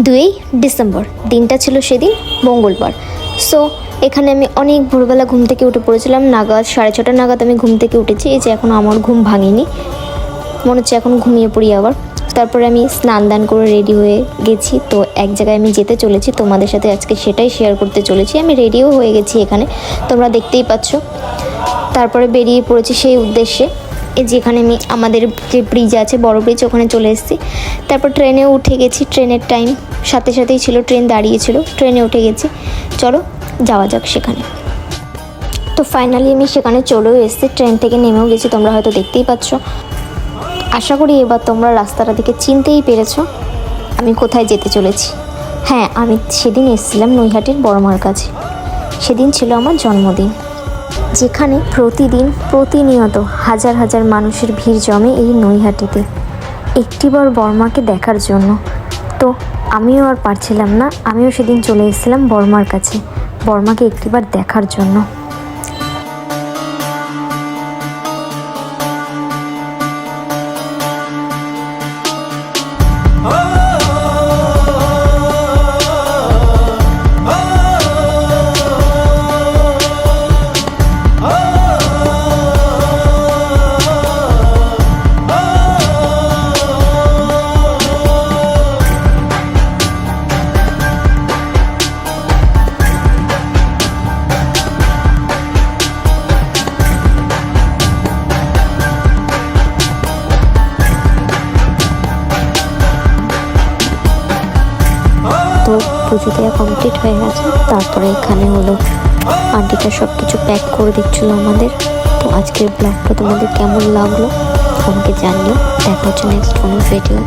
2 December, দিনটা ছিল সেদিন মঙ্গলবার। সো এখানে আমি অনেক ভোরবেলা ঘুম থেকে উঠে পড়েছিলাম, 6:30 নাগাদ আমি ঘুম থেকে উঠেছি। এই যে এখন আমার ঘুম ভাঙেনি, মনে হচ্ছে এখন ঘুমিয়ে পড়ি আবার। তারপরে আমি স্নান দান করে রেডি হয়ে গেছি, তো এক জায়গায় আমি যেতে চলেছি, তোমাদের সাথে আজকে সেটাই শেয়ার করতে চলেছি। আমি রেডিও হয়ে গেছি, এখানে তোমরা দেখতেই পাচ্ছ। তারপরে বেরিয়ে পড়েছি সেই উদ্দেশ্যে। এই যেখানে আমি আমাদের যে ব্রিজ আছে, বড় ব্রিজ, ওখানে চলে এসেছি। তারপর ট্রেনেও উঠে গেছি, ট্রেনের টাইম সাথে সাথেই ছিল, ট্রেন দাঁড়িয়েছিল, ট্রেনে উঠে গেছি। চলো যাওয়া যাক সেখানে। তো ফাইনালি আমি সেখানে চলেও এসেছি, ট্রেন থেকে নেমেও গেছি, তোমরা হয়তো দেখতেই পাচ্ছ। আশা করি এবার তোমরা রাস্তাটা দিকে চিনতেই পেরেছো আমি কোথায় যেতে চলেছি। হ্যাঁ, আমি সেদিন এসেছিলাম নৈহাটির বড়মার কাছে। সেদিন ছিল আমার জন্মদিন, যেখানে প্রতিনিয়ত হাজার হাজার মানুষের ভিড় জমে এই নৈহাটিতে একটিবার বড়মাকে দেখার জন্য। তো আমিও আর পারছিলাম না, আমিও সেদিন চলে এসেছিলাম বড়মার কাছে, বড়মাকে একটিবার দেখার জন্য। তো পুজো দেওয়া কমপ্লিট হয়ে গেছে। তারপরে এখানে হলো আন্টিটা সব কিছু প্যাক করে দিচ্ছিলো আমাদের। তো আজকের ব্লগটা তোমাদের কেমন লাগলো আমাকে জানিও। দেখা হচ্ছে নেক্সট কোনো ভিডিও।